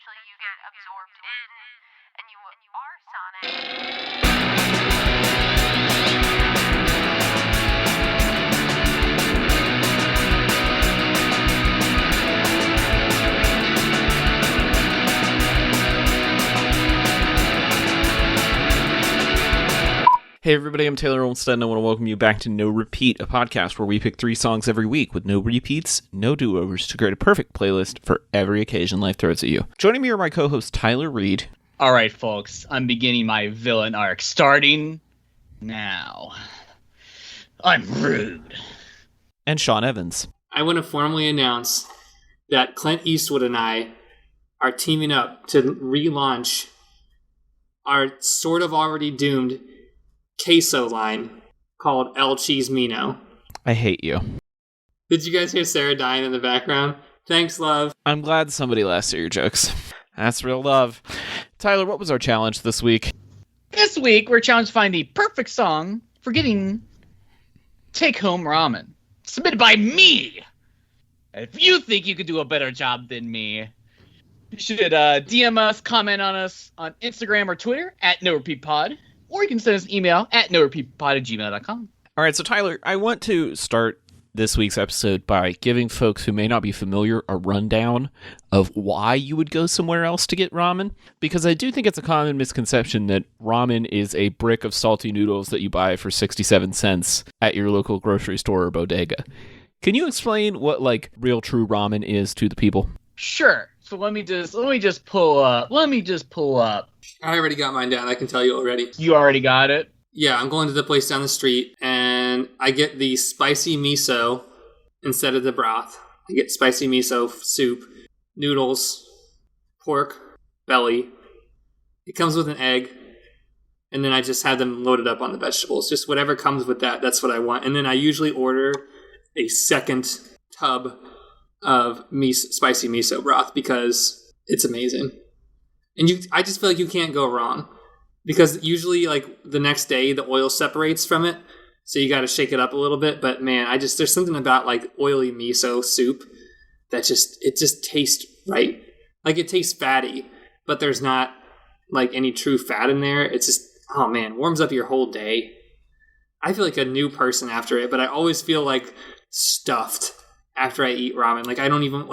eventually you get absorbed in, and you are Sonic. Hey everybody, I'm Taylor Olmstead, and I want to welcome you back to No Repeat, a podcast where we pick 3 songs every week with no repeats, no do-overs, to create a perfect playlist for every occasion life throws at you. Joining me are my co-host Tyler Reed. All right, folks, I'm beginning my villain arc, starting now. I'm rude. And Sean Evans. I want to formally announce that Clint Eastwood and I are teaming up to relaunch our sort of already doomed queso line called El Cheese Mino. I hate you. Did you guys hear Sarah dying in the background? Thanks, love. I'm glad somebody laughs at your jokes. That's real love. Tyler, what was our challenge this week? This week, we're challenged to find the perfect song for getting take-home ramen. Submitted by me! If you think you could do a better job than me, you should DM us, comment on us on Instagram or Twitter at NoRepeatPod. Or you can send us an email at norepeatpod@gmail.com. All right, so Tyler, I want to start this week's episode by giving folks who may not be familiar a rundown of why you would go somewhere else to get ramen, because I do think it's a common misconception that ramen is a brick of salty noodles that you buy for 67 cents at your local grocery store or bodega. Can you explain what real true ramen is to the people? Sure. So let me just pull up. I already got mine down. I can tell you already. You already got it? Yeah, I'm going to the place down the street, and I get the spicy miso instead of the broth. I get spicy miso soup, noodles, pork, belly. It comes with an egg, and then I just have them loaded up on the vegetables. Just whatever comes with that, that's what I want. And then I usually order a second tub of spicy miso broth because it's amazing. And I just feel like you can't go wrong. Because usually, the next day, the oil separates from it. So you got to shake it up a little bit. But, man, there's something about, oily miso soup that it just tastes right. It tastes fatty, but there's not, any true fat in there. It's just, oh, man, warms up your whole day. I feel like a new person after it, but I always feel, stuffed after I eat ramen. I don't even,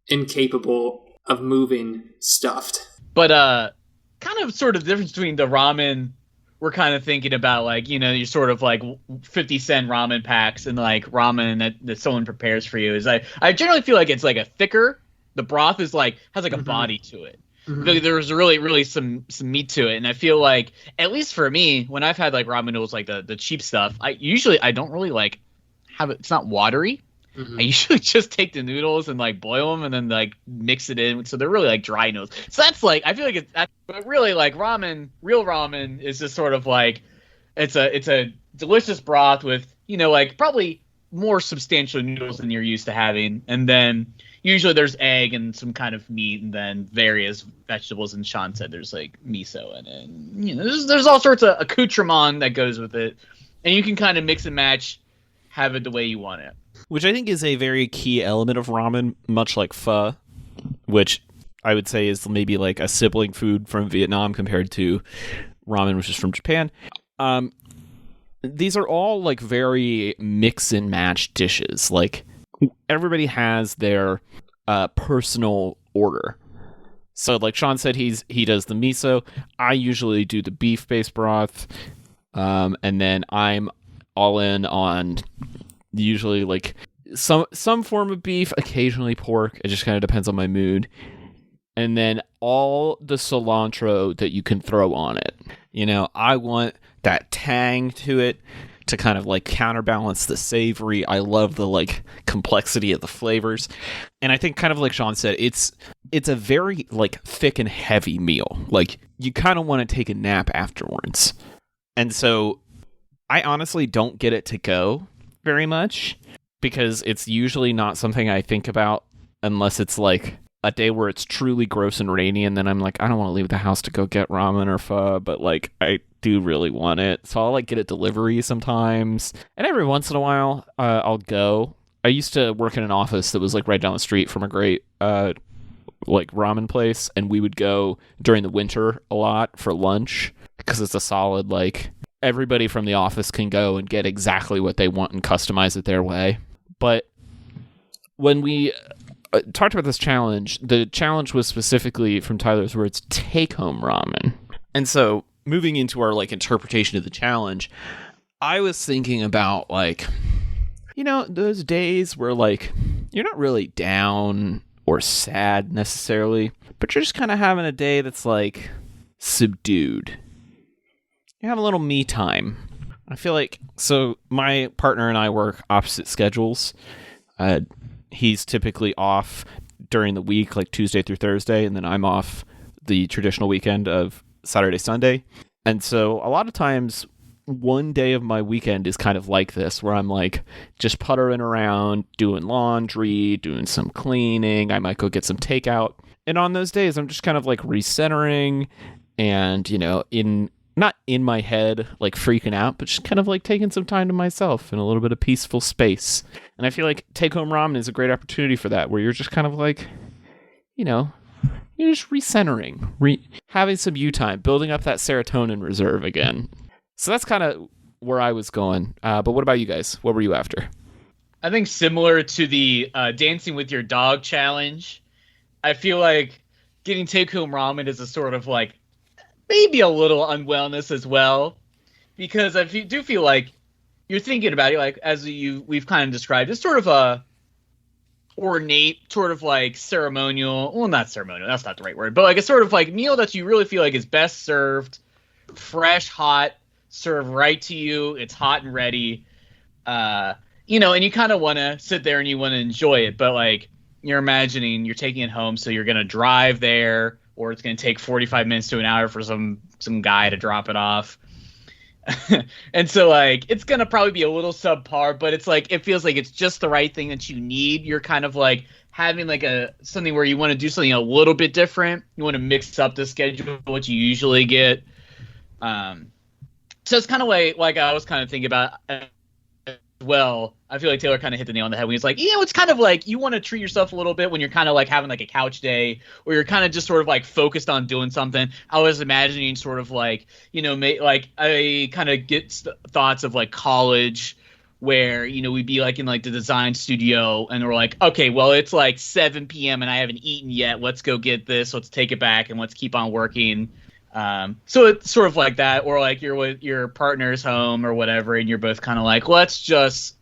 incapable of moving stuffed. But, kind of sort of difference between the ramen we're kind of thinking about, you're sort of 50-cent ramen packs and ramen that someone prepares for you is I generally feel like it's a thicker, the broth is has a body to it. Mm-hmm. There's really some meat to it. And I feel at least for me, when I've had ramen noodles, the cheap stuff, I don't really have it. It's not watery. Mm-hmm. I usually just take the noodles and boil them and then mix it in, so they're really dry noodles. So that's I feel like but really ramen, real ramen is just sort of it's a delicious broth with probably more substantial noodles than you're used to having, and then usually there's egg and some kind of meat and then various vegetables. And Sean said there's miso in it, and there's all sorts of accoutrement that goes with it, and you can kind of mix and match, have it the way you want it. Which I think is a very key element of ramen, much like pho, which I would say is maybe a sibling food from Vietnam compared to ramen, which is from Japan. These are all very mix and match dishes. Everybody has their personal order. So Sean said he does the miso. I usually do the beef-based broth. And then I'm all in on usually some form of beef, occasionally pork. It just kind of depends on my mood. And then all the cilantro that you can throw on it. I want that tang to it to kind of counterbalance the savory. I love the complexity of the flavors. And I think kind of like Sean said, it's a very thick and heavy meal. You kind of want to take a nap afterwards. And so I honestly don't get it to go very much, because it's usually not something I think about unless it's a day where it's truly gross and rainy, and then I'm I don't want to leave the house to go get ramen or pho, but I do really want it, so I'll get a delivery sometimes, and every once in a while I'll go. I used to work in an office that was right down the street from a great like ramen place, and we would go during the winter a lot for lunch because it's a solid, like, everybody from the office can go and get exactly what they want and customize it their way. But when we talked about this challenge, the challenge was specifically, from Tyler's words, take-home ramen. And so moving into our, like, interpretation of the challenge, I was thinking about, like, you know, those days where, like, you're not really down or sad necessarily, but you're just kind of having a day that's, like, subdued. You have a little me time. I feel like, so my partner and I work opposite schedules. He's typically off during the week, like Tuesday through Thursday, and then I'm off the traditional weekend of Saturday, Sunday. And so a lot of times, one day of my weekend is kind of like this, where I'm like just puttering around, doing laundry, doing some cleaning. I might go get some takeout. And on those days, I'm just kind of like recentering and, you know, not in my head, like freaking out, but just kind of like taking some time to myself in a little bit of peaceful space. And I feel like take-home ramen is a great opportunity for that, where you're just kind of like, you know, you're just recentering, having some you time, building up that serotonin reserve again. So that's kind of where I was going. But what about you guys? What were you after? I think similar to the dancing with your dog challenge, I feel like getting take-home ramen is a sort of like maybe a little unwellness as well, because I do feel like you're thinking about it, like, as we've kind of described, it's sort of a ornate, sort of like ceremonial, well, not ceremonial, that's not the right word, but like a sort of like meal that you really feel like is best served fresh, hot, served right to you. It's hot and ready, you know, and you kind of want to sit there and you want to enjoy it, but like you're imagining you're taking it home, so you're going to drive there, or it's going to take 45 minutes to an hour for some guy to drop it off. And so, like, it's going to probably be a little subpar, but it's like, it feels like it's just the right thing that you need. You're kind of like having like something where you want to do something a little bit different. You want to mix up the schedule, what you usually get. So it's kind of like I was kind of thinking about as well. I feel like Taylor kind of hit the nail on the head when he's like, you know, it's kind of like you want to treat yourself a little bit when you're kind of like having like a couch day, or you're kind of just sort of like focused on doing something. I was imagining sort of like, you know, like I kind of get thoughts of like college, where, you know, we'd be like in like the design studio and we're like, okay, well, it's like 7 p.m. and I haven't eaten yet. Let's go get this. Let's take it back and let's keep on working. So it's sort of like that, or like you're with your partner's home or whatever, and you're both kind of like, let's just,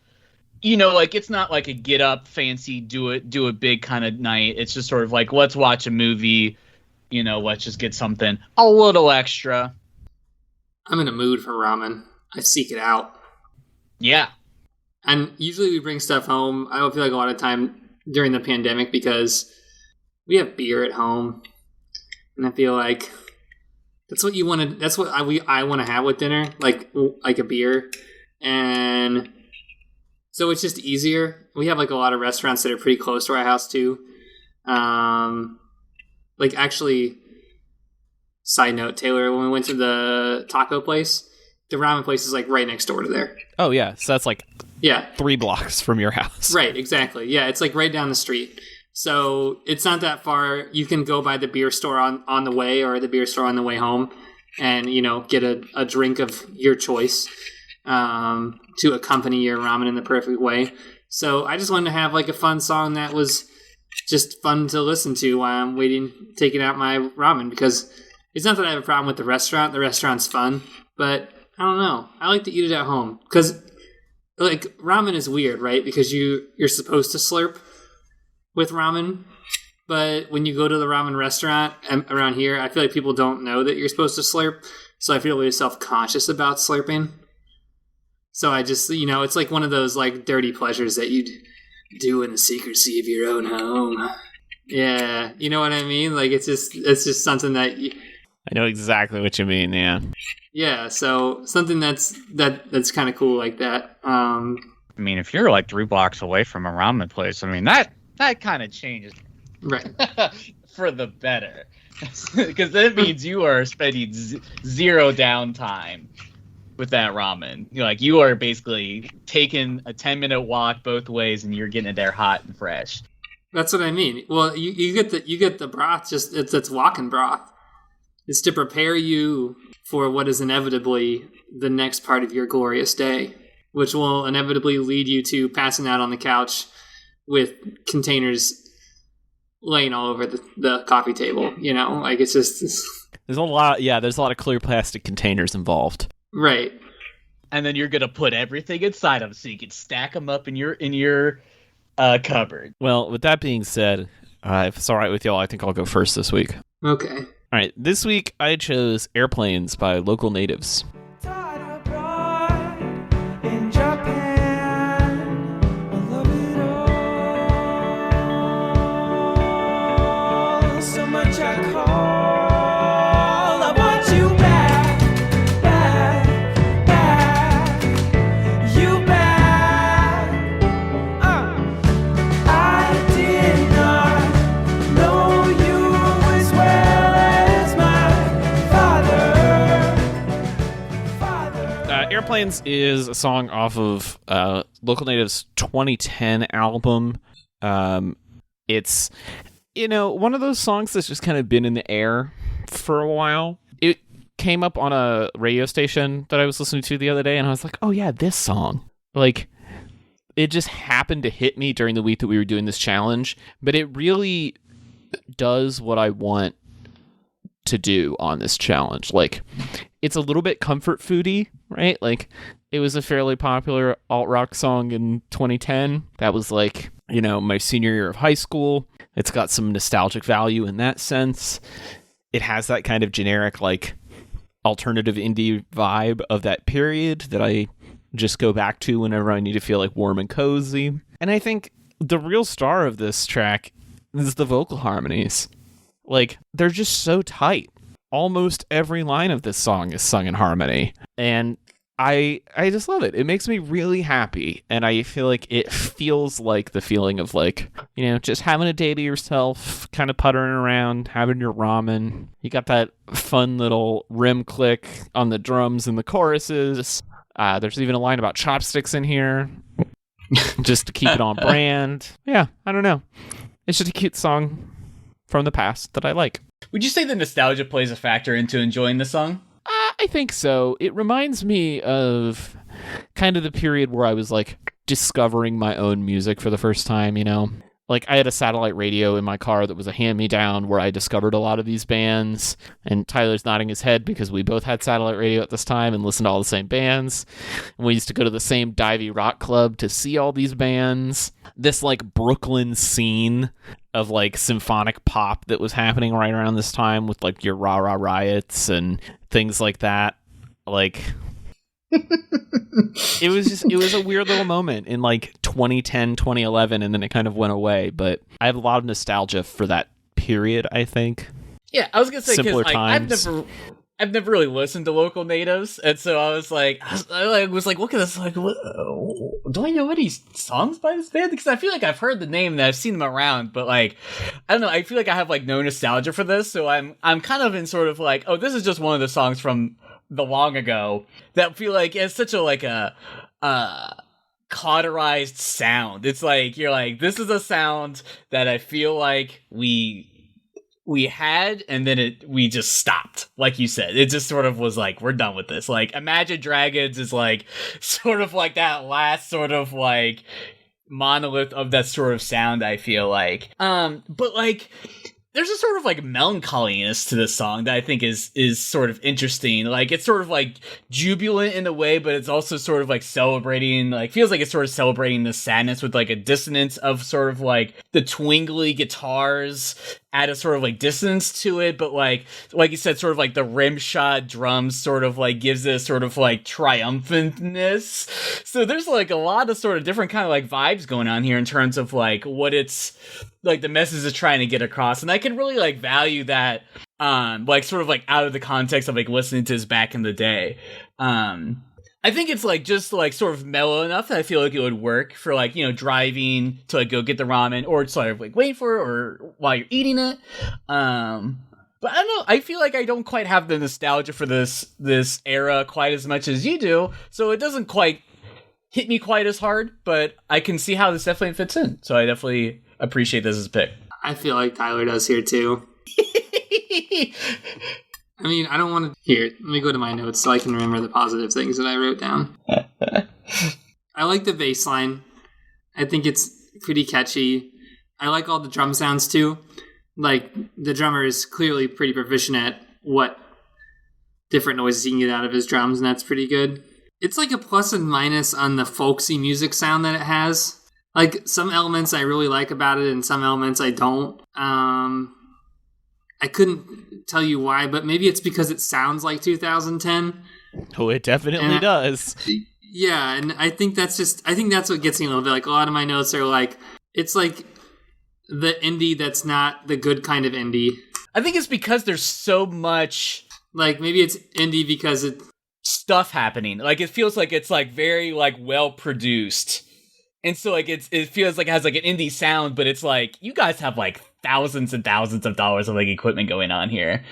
you know, like it's not like a get up fancy, do a big kind of night. It's just sort of like, let's watch a movie, you know, let's just get something a little extra. I'm in a mood for ramen. I seek it out. Yeah. And usually we bring stuff home. I don't feel like a lot of time during the pandemic, because we have beer at home, and I feel like that's what you want to. That's what I want to have with dinner, like a beer, and so it's just easier. We have like a lot of restaurants that are pretty close to our house too. Like, actually, side note, Taylor, when we went to the taco place, the ramen place is like right next door to there. Oh yeah, so that's like 3 blocks from your house. Right, exactly. Yeah, it's like right down the street. So it's not that far. You can go by the beer store on the way, or the beer store on the way home, and, you know, get a drink of your choice to accompany your ramen in the perfect way. So I just wanted to have like a fun song that was just fun to listen to while I'm taking out my ramen, because it's not that I have a problem with the restaurant. The restaurant's fun, but I don't know. I like to eat it at home, because like ramen is weird, right? Because you're supposed to slurp with ramen, but when you go to the ramen restaurant around here, I feel like people don't know that you're supposed to slurp, so I feel really self-conscious about slurping. So I just, you know, it's like one of those like dirty pleasures that you'd do in the secrecy of your own home. Yeah, you know what I mean? Like it's just something that I know exactly what you mean. Yeah, so something that's kind of cool like that. I mean, if you're like 3 blocks away from a ramen place, I mean that kind of changes, right, for the better, because that means you are spending zero downtime with that ramen. You are basically taking a 10-minute walk both ways, and you're getting it there hot and fresh. That's what I mean. Well, you get the broth. Just it's walking broth. It's to prepare you for what is inevitably the next part of your glorious day, which will inevitably lead you to passing out on the couch with containers laying all over the coffee table. You know, like it's there's a lot. Yeah, there's a lot of clear plastic containers involved. Right. And then you're gonna put everything inside them so you can stack them up in your cupboard. Well, with that being said, if it's all right with y'all, I think I'll go first this week. Okay. All right, this week I chose Airplanes by Local Natives. Airplanes is a song off of Local Natives' 2010 album. It's, one of those songs that's just kind of been in the air for a while. It came up on a radio station that I was listening to the other day, and I was like, oh yeah, this song. Like, it just happened to hit me during the week that we were doing this challenge, but it really does what I want to do on this challenge. Like, it's a little bit comfort foody, right? Like, it was a fairly popular alt-rock song in 2010. That was like, my senior year of high school. It's got some nostalgic value in that sense. It has that kind of generic, like, alternative indie vibe of that period that I just go back to whenever I need to feel like warm and cozy. And I think the real star of this track is the vocal harmonies. Like, they're just so tight. Almost every line of this song is sung in harmony. And I just love it. It makes me really happy. And I feel like it feels like the feeling of, like, just having a day to yourself, kind of puttering around, having your ramen. You got that fun little rim click on the drums and the choruses. There's even a line about chopsticks in here, just to keep it on brand. Yeah, I don't know. It's just a cute song from the past that I like. Would you say the nostalgia plays a factor into enjoying the song? I think so. It reminds me of kind of the period where I was, like, discovering my own music for the first time, Like, I had a satellite radio in my car that was a hand-me-down where I discovered a lot of these bands, and Tyler's nodding his head because we both had satellite radio at this time and listened to all the same bands. And we used to go to the same divey rock club to see all these bands. This, like, Brooklyn scene of, like, symphonic pop that was happening right around this time with, like, your Rah Rah Riots and things like that. Like... it was a weird little moment in, like, 2010, 2011, and then it kind of went away. But I have a lot of nostalgia for that period, I think. Yeah, I was gonna say, because, like, times. I've never really listened to Local Natives, and so I was like, look at this, like, what, do I know any songs by this band? Because I feel like I've heard the name and I've seen them around, but, like, I don't know, I feel like I have, like, no nostalgia for this, so I'm kind of in sort of like, oh, this is just one of the songs from the long ago that feel like it's such a, like, a cauterized sound. It's like, you're like, this is a sound that I feel like we had, and then we just stopped. Like you said, it just sort of was like, we're done with this. Like, Imagine Dragons is, like, sort of like that last sort of, like, monolith of that sort of sound, I feel like. But, like, there's a sort of, like, melancholiness to this song that I think is sort of interesting. Like, it's sort of, like, jubilant in a way, but it's also sort of, like, celebrating, like, feels like it's sort of celebrating the sadness with, like, a dissonance of sort of, like, the twingly guitars add a sort of, like, dissonance to it, but, like you said, sort of, like, the rim shot drums sort of, like, gives it a sort of, like, triumphantness. So there's, like, a lot of sort of different kind of, like, vibes going on here in terms of, like, what it's, like, the message is trying to get across. And I can really, like, value that, like, sort of, like, out of the context of, like, listening to this back in the day. I think it's, like, just, like, sort of mellow enough that I feel like it would work for, like, driving to, like, go get the ramen, or sort of, like, waiting for it, or while you're eating it. But I don't know, I feel like I don't quite have the nostalgia for this era quite as much as you do, so it doesn't quite hit me quite as hard, but I can see how this definitely fits in. So I definitely appreciate this as a pick. I feel like Tyler does here too. I mean, I don't want to... Here, let me go to my notes so I can remember the positive things that I wrote down. I like the bass line. I think it's pretty catchy. I like all the drum sounds too. Like, the drummer is clearly pretty proficient at what different noises he can get out of his drums, and that's pretty good. It's like a plus and minus on the folksy music sound that it has. Like, some elements I really like about it, and some elements I don't. I couldn't tell you why, but maybe it's because it sounds like 2010. Oh, it definitely does. Yeah, and I think that's what gets me a little bit. Like, a lot of my notes are like, it's like the indie that's not the good kind of indie. I think it's because there's so much... Like, maybe it's indie because it... stuff happening. Like, it feels like it's, like, very, like, well-produced. And so, like, it feels like it has, like, an indie sound, but it's like, you guys have, like, thousands and thousands of dollars of, like, equipment going on here.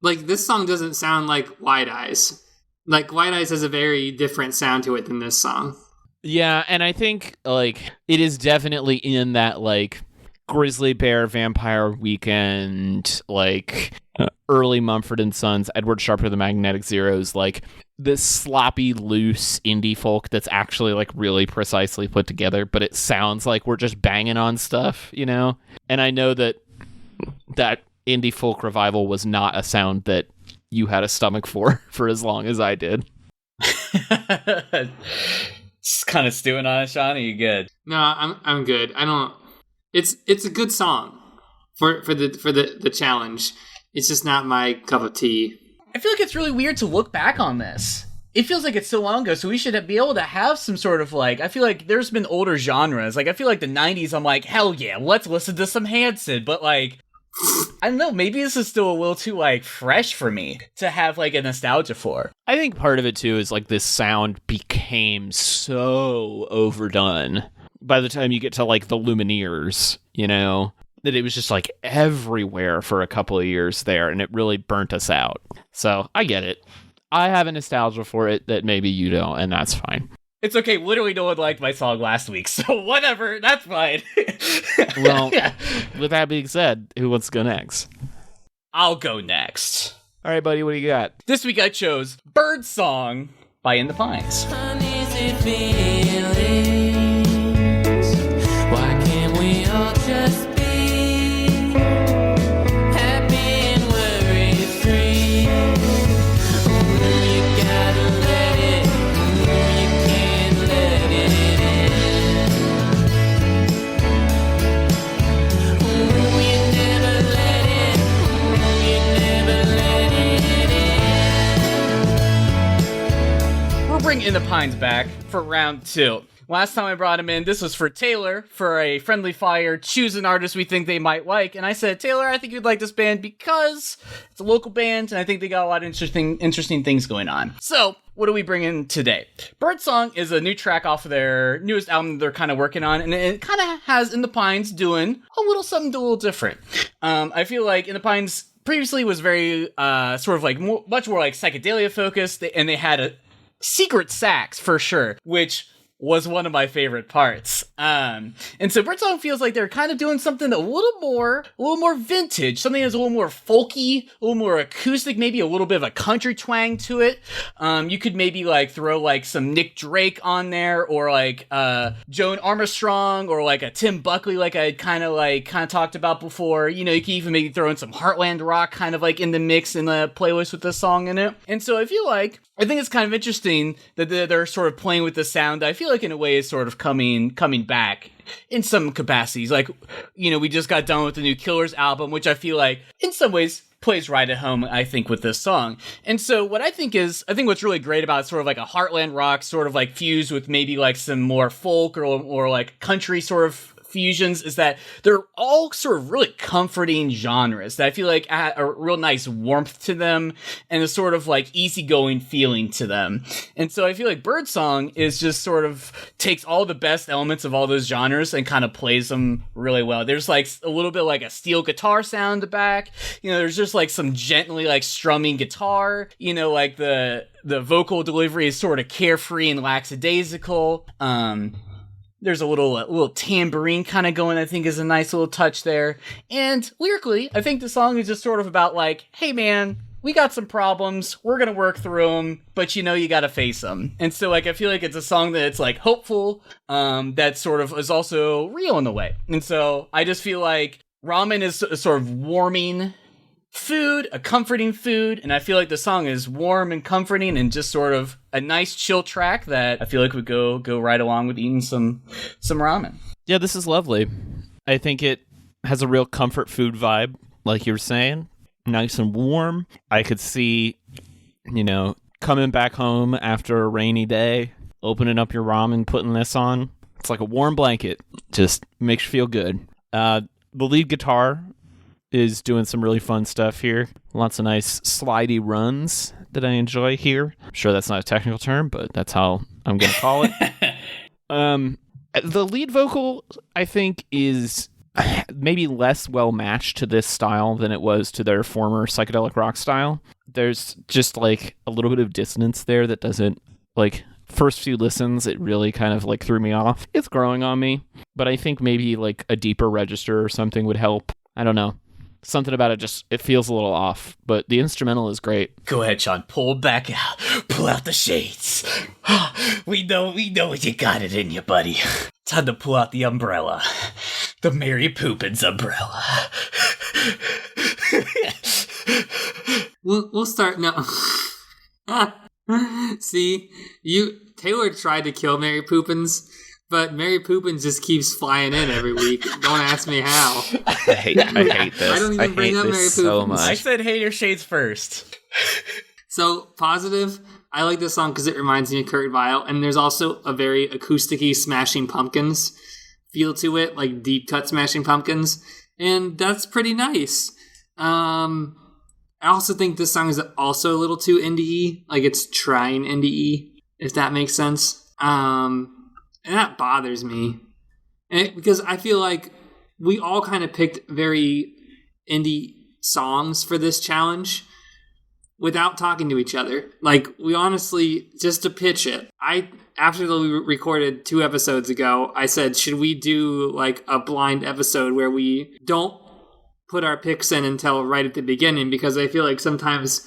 Like, this song doesn't sound like Wide Eyes. Like, Wide Eyes has a very different sound to it than this song. Yeah, and I think, like, it is definitely in that, like, Grizzly Bear, Vampire Weekend, like, early Mumford & Sons, Edward Sharpe of the Magnetic Zeros, like, this sloppy, loose indie folk that's actually, like, really precisely put together, but it sounds like we're just banging on stuff, you know? And I know that indie folk revival was not a sound that you had a stomach for as long as I did. Just kind of stewing on it, Sean. Are you good? No, I'm good. I don't... It's a good song for the challenge. It's just not my cup of tea. I feel like it's really weird to look back on this. It feels like it's so long ago, so we should be able to have some sort of, like, I feel like there's been older genres. Like, I feel like the 90s, I'm like, hell yeah, let's listen to some Hanson. But, like, I don't know, maybe this is still a little too, like, fresh for me to have, like, a nostalgia for. I think part of it, too, is, like, this sound became so overdone by the time you get to, like, the Lumineers, you know? That it was just, like, everywhere for a couple of years there, and it really burnt us out. So, I get it. I have a nostalgia for it that maybe you don't, and that's fine. It's okay, literally no one liked my song last week, so whatever, that's fine. Well, with that being said, who wants to go next? I'll go next. All right, buddy, what do you got? This week I chose Bird Song by In the Pines. Uneasy feelings. Why can't we all just be happy and worry-free? You gotta let it, you can't let it in. You never let it, you never let it in. We're bringing In the Pines back for round 2. Last time I brought him in, this was for Taylor, for a friendly fire, choose an artist we think they might like, and I said, Taylor, I think you'd like this band because it's a local band, and I think they got a lot of interesting things going on. So, what do we bring in today? Birdsong is a new track off of their newest album that they're kind of working on, and it kind of has In the Pines doing a little something a little different. I feel like In the Pines previously was very, sort of like, much more like psychedelia focused, and they had a secret sax, for sure, which was one of my favorite parts. And so Birdsong feels like they're kind of doing something a little more vintage, something that's a little more folky, a little more acoustic, maybe a little bit of a country twang to it. You could maybe like throw like some Nick Drake on there, or like Joan Armstrong, or like a Tim Buckley, like I kind of talked about before. You know, you could even maybe throw in some Heartland rock kind of like in the mix in the playlist with this song in it. And so I think it's kind of interesting that they're sort of playing with the sound. I feel like in a way is sort of coming back in some capacities. Like, you know, we just got done with the new Killers album, which I feel like in some ways plays right at home, I think, with this song. And so what I think what's really great about it, sort of like a Heartland rock sort of like fused with maybe like some more folk or like country sort of fusions, is that they're all sort of really comforting genres that I feel like add a real nice warmth to them and a sort of like easygoing feeling to them. And so I feel like Birdsong is just sort of takes all the best elements of all those genres and kind of plays them really well. There's like a little bit like a steel guitar sound back, you know, there's just like some gently like strumming guitar, you know, like the vocal delivery is sort of carefree and lackadaisical. There's a little tambourine kind of going, I think is a nice little touch there. And lyrically, I think the song is just sort of about like, hey man, we got some problems, we're gonna work through them, but you know you gotta face them. And so like I feel like it's a song that's like hopeful, that sort of is also real in a way. And so I just feel like ramen is a sort of warming food, a comforting food, and I feel like the song is warm and comforting and just sort of a nice chill track that I feel like would go right along with eating some ramen. Yeah, this is lovely. I think it has a real comfort food vibe, like you were saying. Nice and warm. I could see, coming back home after a rainy day, opening up your ramen, putting this on. It's like a warm blanket. Just makes you feel good. The lead guitar is doing some really fun stuff here. Lots of nice slidey runs that I enjoy here. I'm sure that's not a technical term, but that's how I'm going to call it. The lead vocal, I think, is maybe less well matched to this style than it was to their former psychedelic rock style. There's just like a little bit of dissonance there that doesn't, like, first few listens, it really kind of like threw me off. It's growing on me, but I think maybe like a deeper register or something would help. I don't know. Something about it it feels a little off, but the instrumental is great. Go ahead, Sean. Pull back out. Pull out the shades. We know what you got it in you, buddy. Time to pull out the umbrella. The Mary Poppins umbrella. We'll start now. See, Taylor tried to kill Mary Poppins, but Mary Poppins just keeps flying in every week. Don't ask me how. I hate this. I don't even bring up Mary Poppins so much. I said hater shades first. So, positive, I like this song because it reminds me of Kurt Vile, and there's also a very acousticy Smashing Pumpkins feel to it, like deep cut Smashing Pumpkins, and that's pretty nice. I also think this song is also a little too indie-y, like it's trying indie-y, if that makes sense. And that bothers me. Because I feel like we all kind of picked very indie songs for this challenge without talking to each other. Like, we honestly, just to pitch it, after we recorded 2 episodes ago, I said, should we do like a blind episode where we don't put our picks in until right at the beginning? Because I feel like sometimes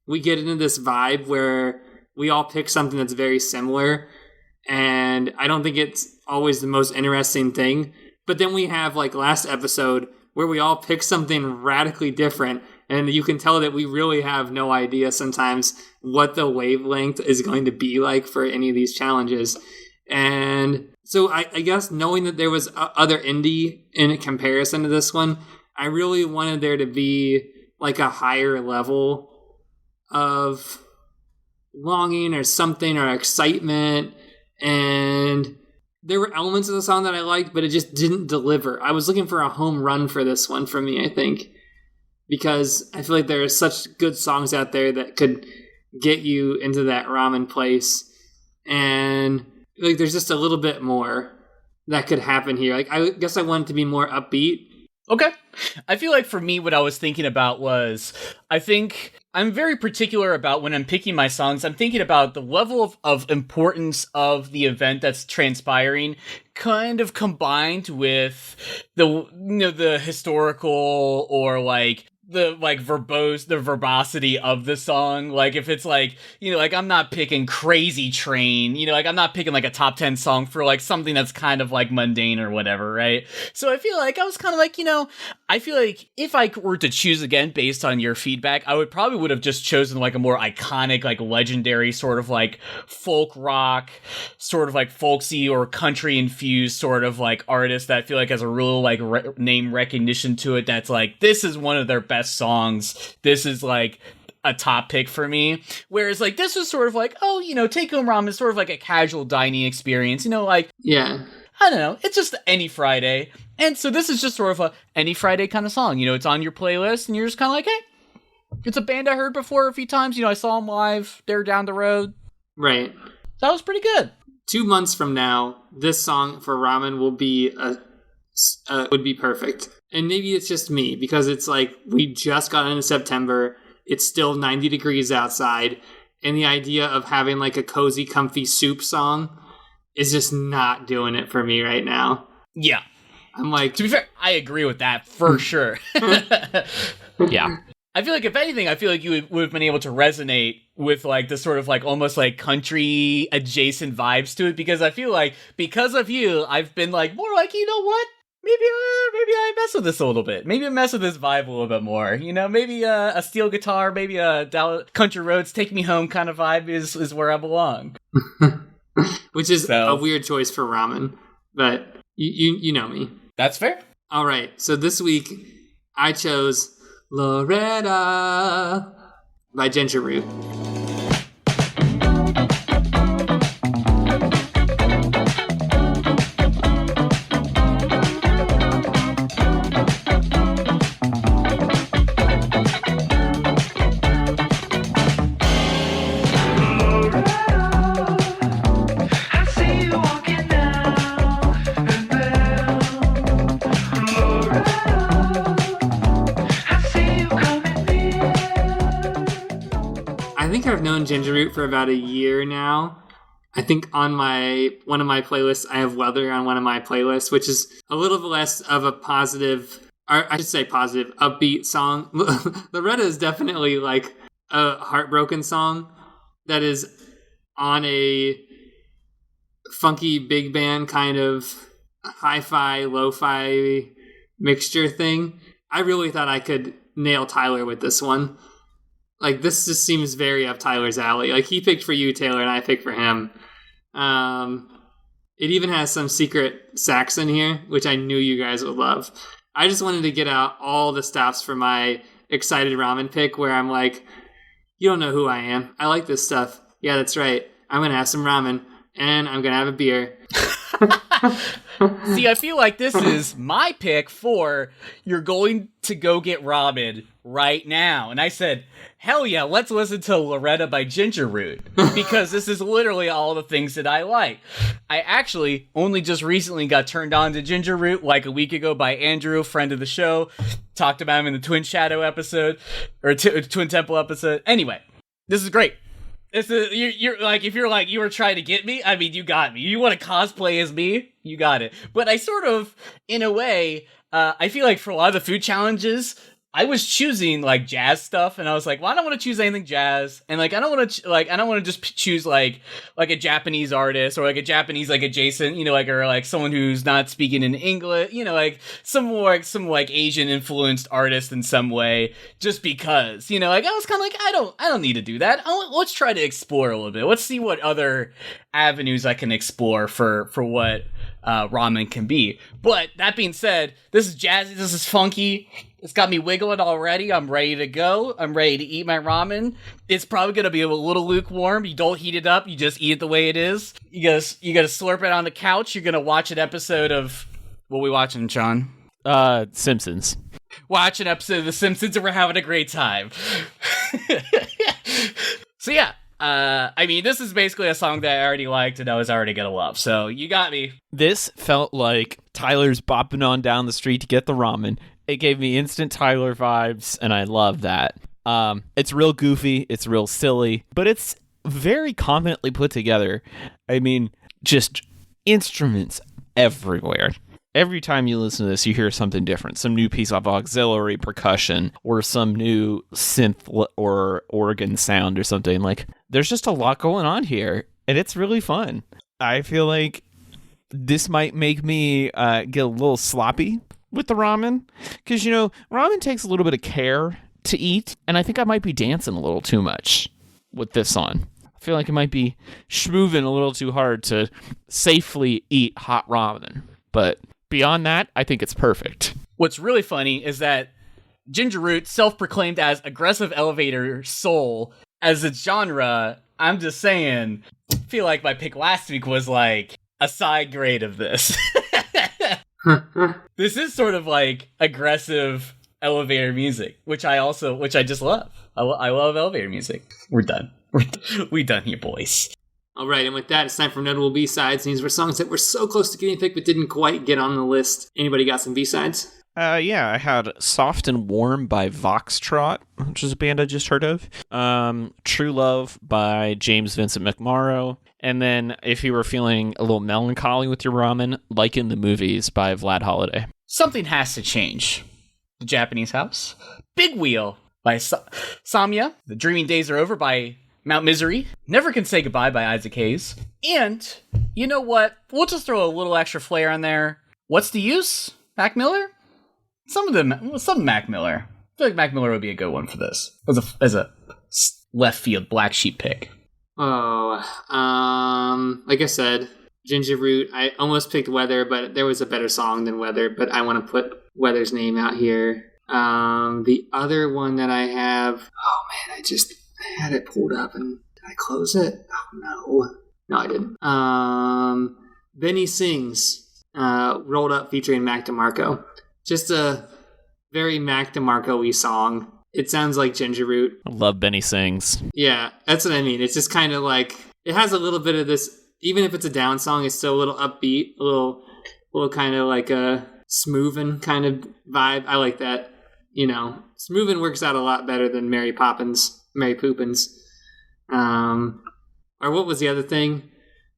we get into this vibe where we all pick something that's very similar, and I don't think it's always the most interesting thing. But then we have like last episode where we all pick something radically different, and you can tell that we really have no idea sometimes what the wavelength is going to be like for any of these challenges. And so I guess knowing that there was other indie in comparison to this one, I really wanted there to be like a higher level of longing or something, or excitement. And there were elements of the song that I liked, but it just didn't deliver. I was looking for a home run for this one for me, I think, because I feel like there are such good songs out there that could get you into that ramen place. And like, there's just a little bit more that could happen here. Like, I guess I wanted to be more upbeat. Okay. I feel like for me, what I was thinking about was, I think I'm very particular about when I'm picking my songs. I'm thinking about the level of importance of the event that's transpiring, kind of combined with the historical, or like the verbosity of the song. Like, if it's like, like I'm not picking Crazy Train, like I'm not picking like a top 10 song for like something that's kind of like mundane or whatever, right? So I feel like I was kind of like, I feel like if I were to choose again based on your feedback, I would have just chosen like a more iconic, like legendary sort of like folk rock, sort of like folksy or country infused sort of like artist that I feel like has a real like name recognition to it. That's like, this is one of their best songs. This is like a top pick for me. Whereas like this was sort of like, Take Home Ramen is sort of like a casual dining experience, like, yeah, I don't know, it's just any Friday. And so this is just sort of a any Friday kind of song. It's on your playlist and you're just kind of like, hey, it's a band I heard before a few times. I saw them live. They're down the road. Right. That was pretty good. 2 months from now, this song for ramen will be would be perfect. And maybe it's just me, because it's like we just got into September. It's still 90 degrees outside. And the idea of having like a cozy, comfy soup song is just not doing it for me right now. Yeah. I'm like, To be fair, I agree with that for sure. Yeah. I feel like, if anything, I feel like you would have been able to resonate with, like, the sort of, like, almost, like, country-adjacent vibes to it, because I feel like, because of you, I've been, like, more like, you know what? Maybe I mess with this a little bit. Maybe I mess with this vibe a little bit more. You know, maybe a steel guitar, maybe a Country Roads, Take Me Home kind of vibe is where I belong. which is So- a weird choice for Ramen, but you know me. That's fair. All right, so this week I chose Loretta by Ginger Root. I see you walking down the bell. I see you coming near. I think I've known Ginger Root for about a year now. I think on one of my playlists, I have Weather on one of my playlists, which is a little bit less of a positive, or I should say positive, upbeat song. Loretta is definitely like a heartbroken song that is on a funky big band kind of hi-fi, lo-fi mixture thing. I really thought I could nail Tyler with this one. Like, this just seems very up Tyler's alley. Like, he picked for you, Taylor, and I picked for him. It even has some secret sax in here, which I knew you guys would love. I just wanted to get out all the stops for my excited ramen pick, where I'm like, you don't know who I am. I like this stuff. Yeah, that's right. I'm going to have some ramen, and I'm going to have a beer. See, I feel like this is my pick for you're going to go get ramen right now. And I said, hell yeah, let's listen to Loretta by Ginger Root, because this is literally all the things that I like. I actually only just recently got turned on to Ginger Root like a week ago by Andrew, friend of the show. Talked about him in the Twin Shadow episode, or Twin Temple episode. Anyway, this is great. You're like, if you're like, you were trying to get me, I mean, you got me. You want to cosplay as me? You got it. But I sort of, in a way, I feel like for a lot of the food challenges, I was choosing like jazz stuff, and I was like, well, I don't want to choose anything jazz, and like I don't want to just choose like a Japanese artist, or like a Japanese like adjacent, you know, like, or like someone who's not speaking in English, you know, like some Asian influenced artist in some way, just because, you know, like I was kind of like, I don't need to do that. Let's try to explore a little bit. Let's see what other avenues I can explore for what ramen can be. But that being said, this is jazzy, this is funky. It's got me wiggling already. I'm ready to go. I'm ready to eat my ramen. It's probably going to be a little lukewarm. You don't heat it up. You just eat it the way it is. You gotta slurp it on the couch. You're going to watch an episode of... What are we watching, Sean? Simpsons. Watch an episode of The Simpsons, and we're having a great time. So yeah. I mean, this is basically a song that I already liked and I was already going to love. So you got me. This felt like Tyler's bopping on down the street to get the ramen. It gave me instant Tyler vibes, and I love that. It's real goofy, it's real silly, but it's very confidently put together. I mean, just instruments everywhere. Every time you listen to this, you hear something different. Some new piece of auxiliary percussion, or some new synth or organ sound or something. Like, there's just a lot going on here, and it's really fun. I feel like this might make me get a little sloppy with the ramen, because, you know, ramen takes a little bit of care to eat, and I think I might be dancing a little too much with this on. I feel like it might be schmooving a little too hard to safely eat hot ramen, but beyond that, I think it's perfect. What's really funny is that Ginger Root, self-proclaimed as aggressive elevator soul as its genre, I'm just saying, I feel like my pick last week was like a side grade of this. This is sort of like aggressive elevator music, which I just love. I love elevator music. We're done. We done here, boys. All right, and with that, it's time for notable B-sides. These were songs that were so close to getting picked but didn't quite get on the list. Anybody got some B-sides? Yeah, I had Soft and Warm by Voxtrot, which is a band I just heard of. True Love by James Vincent McMorrow. And then if you were feeling a little melancholy with your ramen, like in the movies by Vlad Holiday. Something has to change. The Japanese House. Big Wheel by Samya. The Dreaming Days Are Over by Mount Misery. Never Can Say Goodbye by Isaac Hayes. And, you know what? We'll just throw a little extra flair on there. What's the Use? Mac Miller? Some Mac Miller. I feel like Mac Miller would be a good one for this. As a left field black sheep pick. Oh, like I said, Ginger Root. I almost picked Weather, but there was a better song than Weather, but I want to put Weather's name out here. The other one that I have, oh man, I had it pulled up and did I close it? Oh no, I didn't. Benny Sings, Rolled Up featuring Mac DeMarco. Just a very Mac DeMarco-y song. It sounds like Ginger Root. I love Benny Sings. Yeah, that's what I mean. It's just kind of like, it has a little bit of this, even if it's a down song, it's still a little upbeat, a little kind of like a smoothing kind of vibe. I like that. You know, smoothing works out a lot better than Mary Poppins. Or what was the other thing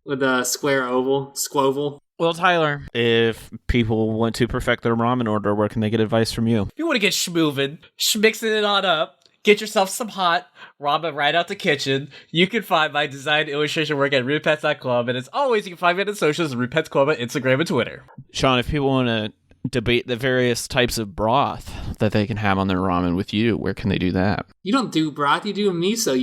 with the square oval? Squoval. Well, Tyler, if people want to perfect their ramen order, where can they get advice from you? If you want to get schmoovin', mixing it on up, get yourself some hot ramen right out the kitchen, you can find my design illustration work at RudePets.club. And as always, you can find me on the socials at RudePets Club on Instagram and Twitter. Sean, if people want to debate the various types of broth that they can have on their ramen with you, where can they do that? You don't do broth, you do miso.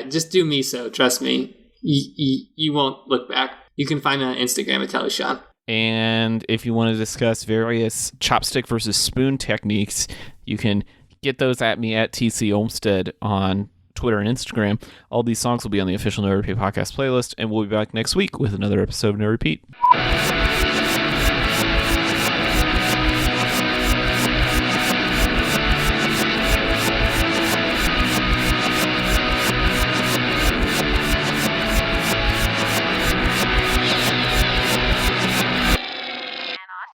Just do miso, trust me. You won't look back. You can find me on Instagram at TeleSean. And if you want to discuss various chopstick versus spoon techniques, you can get those at me at TC Olmstead on Twitter and Instagram. All these songs will be on the official No Repeat podcast playlist, and we'll be back next week with another episode of No Repeat.